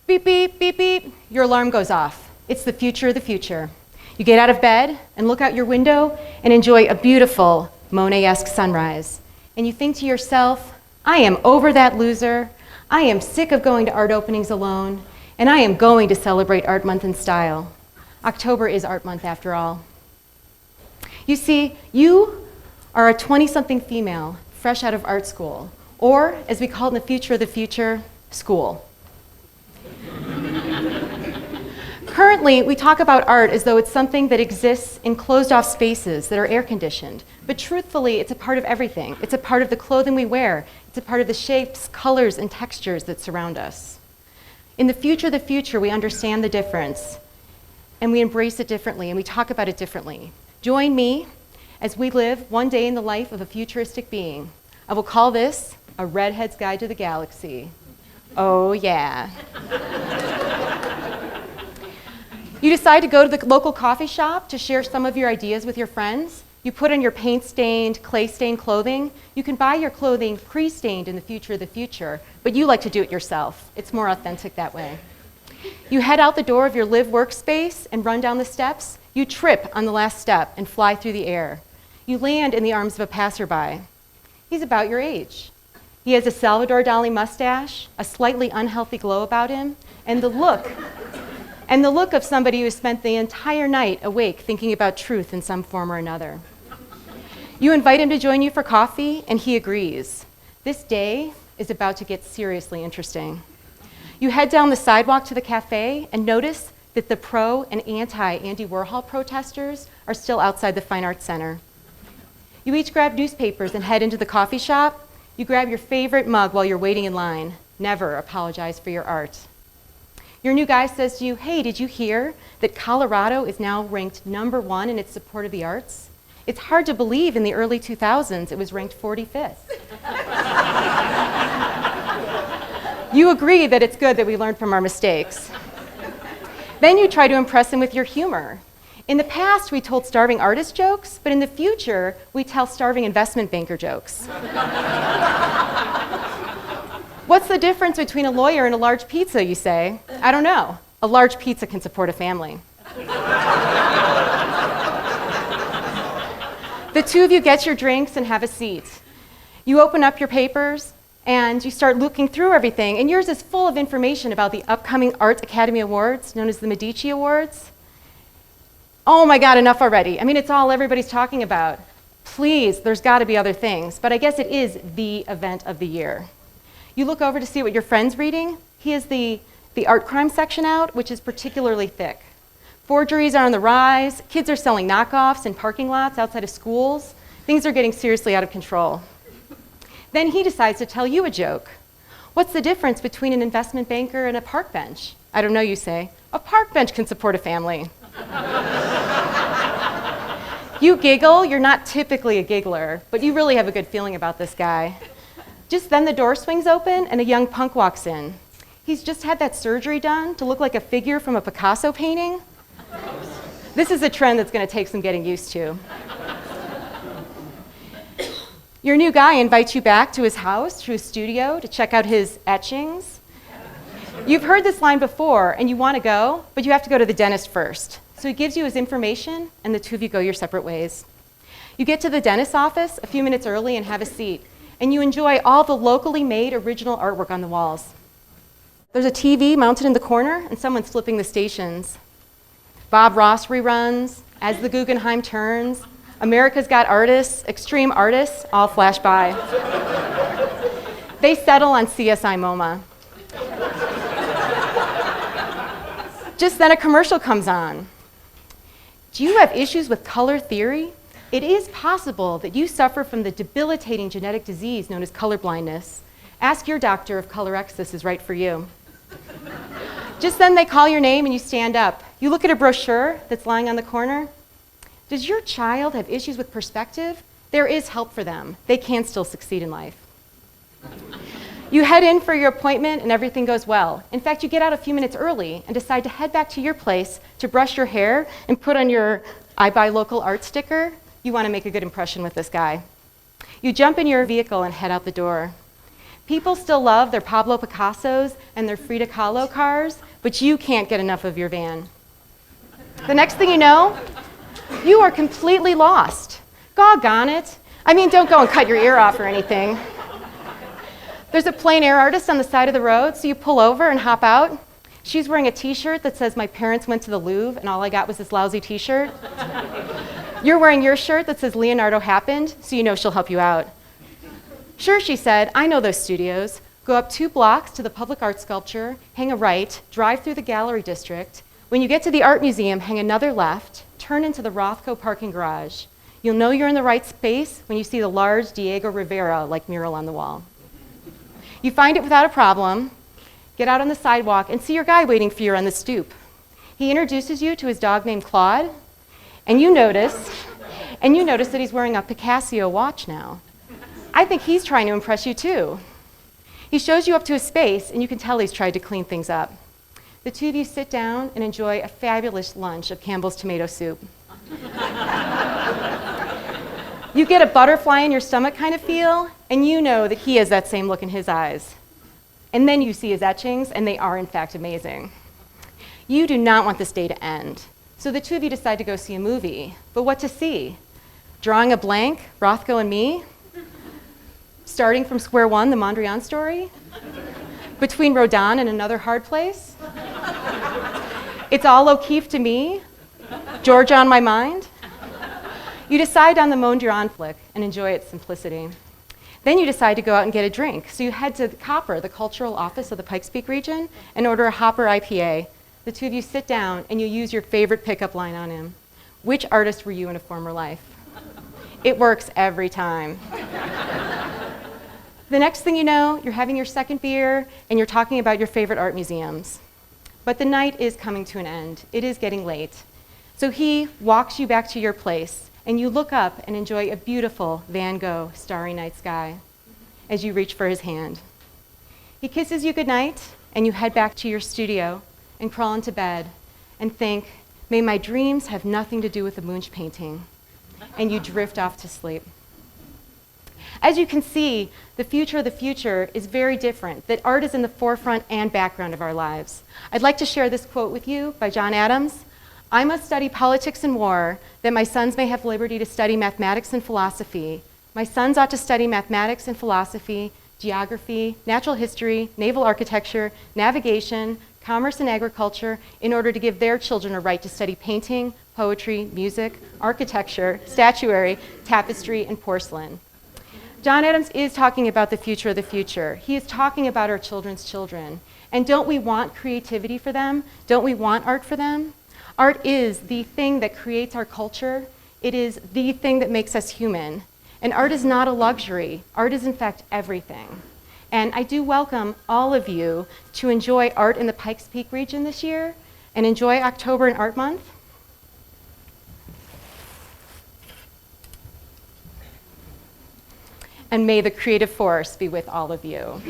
Beep, beep, beep, beep. Your alarm goes off. It's the future of the future. You get out of bed and look out your window and enjoy a beautiful Monet-esque sunrise. And you think to yourself, I am over that loser. I am sick of going to art openings alone. And I am going to celebrate Art Month in style. October is Art Month after all. You see, you are a 20-something female fresh out of art school, or as we call it in the future of the future, school. Currently, we talk about art as though it's something that exists in closed-off spaces that are air-conditioned. But truthfully, it's a part of everything. It's a part of the clothing we wear. It's a part of the shapes, colors, and textures that surround us. In the future of the future, we understand the difference, and we embrace it differently, and we talk about it differently. Join me as we live one day in the life of a futuristic being. I will call this a Redhead's Guide to the Galaxy. Oh, yeah. You decide to go to the local coffee shop to share some of your ideas with your friends. You put on your paint-stained, clay-stained clothing. You can buy your clothing pre-stained in the future of the future, but you like to do it yourself. It's more authentic that way. You head out the door of your live workspace and run down the steps. You trip on the last step and fly through the air. You land in the arms of a passerby. He's about your age. He has a Salvador Dali mustache, a slightly unhealthy glow about him, and the look of somebody who has spent the entire night awake thinking about truth in some form or another. You invite him to join you for coffee, and he agrees. This day is about to get seriously interesting. You head down the sidewalk to the cafe and notice that the pro and anti-Andy Warhol protesters are still outside the Fine Arts Center. You each grab newspapers and head into the coffee shop. You grab your favorite mug while you're waiting in line. Never apologize for your art. Your new guy says to you, hey, did you hear that Colorado is now ranked #1 in its support of the arts? It's hard to believe in the early 2000s it was ranked 45th. You agree that it's good that we learned from our mistakes. Then you try to impress him with your humor. In the past, we told starving artist jokes, but in the future, we tell starving investment banker jokes. What's the difference between a lawyer and a large pizza, you say? I don't know. A large pizza can support a family. The two of you get your drinks and have a seat. You open up your papers and you start looking through everything, and yours is full of information about the upcoming Art Academy Awards, known as the Medici Awards. Oh my God, enough already. I mean, it's all everybody's talking about. Please, there's got to be other things, but I guess it is the event of the year. You look over to see what your friend's reading. He has the art crime section out, which is particularly thick. Forgeries are on the rise. Kids are selling knockoffs in parking lots outside of schools. Things are getting seriously out of control. Then he decides to tell you a joke. What's the difference between an investment banker and a park bench? I don't know, you say. A park bench can support a family. You giggle. You're not typically a giggler, but you really have a good feeling about this guy. Just then the door swings open and a young punk walks in. He's just had that surgery done to look like a figure from a Picasso painting. This is a trend that's going to take some getting used to. Your new guy invites you back to his house, to his studio, to check out his etchings. You've heard this line before and you want to go, but you have to go to the dentist first. So he gives you his information and the two of you go your separate ways. You get to the dentist's office a few minutes early and have a seat, and you enjoy all the locally made original artwork on the walls. There's a TV mounted in the corner and someone's flipping the stations. Bob Ross reruns, As the Guggenheim Turns, America's Got Artists, Extreme Artists, all flash by. They settle on CSI MoMA. Just then a commercial comes on. Do you have issues with color theory? It is possible that you suffer from the debilitating genetic disease known as colorblindness. Ask your doctor if colorexis is right for you. Just then they call your name and you stand up. You look at a brochure that's lying on the corner. Does your child have issues with perspective? There is help for them. They can still succeed in life. You head in for your appointment and everything goes well. In fact, you get out a few minutes early and decide to head back to your place to brush your hair and put on your I Buy Local Art sticker. You want to make a good impression with this guy. You jump in your vehicle and head out the door. People still love their Pablo Picassos and their Frida Kahlo cars, but you can't get enough of your van. The next thing you know, you are completely lost. Doggone it. I mean, don't go and cut your ear off or anything. There's a plein air artist on the side of the road, so you pull over and hop out. She's wearing a t-shirt that says, "My parents went to the Louvre and all I got was this lousy t-shirt." You're wearing your shirt that says, "Leonardo happened," so you know she'll help you out. "Sure," she said, "I know those studios. Go up 2 blocks to the public art sculpture, hang a right, drive through the gallery district. When you get to the art museum, hang another left, turn into the Rothko parking garage. You'll know you're in the right space when you see the large Diego Rivera-like mural on the wall." You find it without a problem, get out on the sidewalk, and see your guy waiting for you on the stoop. He introduces you to his dog named Claude, and you notice that he's wearing a Picasso watch now. I think he's trying to impress you too. He shows you up to a space, and you can tell he's tried to clean things up. The two of you sit down and enjoy a fabulous lunch of Campbell's tomato soup. You get a butterfly in your stomach kind of feel, and you know that he has that same look in his eyes. And then you see his etchings, and they are in fact amazing. You do not want this day to end, so the two of you decide to go see a movie. But what to see? Drawing a blank, Rothko and me? Starting from square one, the Mondrian story? Between Rodin and Another Hard Place? It's All O'Keeffe to me? Georgia on my mind? You decide on the Mondrian flick and enjoy its simplicity. Then you decide to go out and get a drink. So you head to the Copper, the cultural office of the Pikes Peak region, and order a Hopper IPA. The two of you sit down and you use your favorite pickup line on him. Which artist were you in a former life? It works every time. The next thing you know, you're having your second beer and you're talking about your favorite art museums. But the night is coming to an end. It is getting late. So he walks you back to your place, and you look up and enjoy a beautiful Van Gogh starry night sky as you reach for his hand. He kisses you goodnight, and you head back to your studio and crawl into bed and think, "May my dreams have nothing to do with the Munch painting," and you drift off to sleep. As you can see, the future of the future is very different, that art is in the forefront and background of our lives. I'd like to share this quote with you by John Adams. "I must study politics and war, that my sons may have liberty to study mathematics and philosophy. My sons ought to study mathematics and philosophy, geography, natural history, naval architecture, navigation, commerce and agriculture, in order to give their children a right to study painting, poetry, music, architecture, statuary, tapestry, and porcelain." John Adams is talking about the future of the future. He is talking about our children's children. And don't we want creativity for them? Don't we want art for them? Art is the thing that creates our culture. It is the thing that makes us human. And art is not a luxury. Art is in fact everything. And I do welcome all of you to enjoy art in the Pikes Peak region this year and enjoy October and Art Month. And may the creative force be with all of you.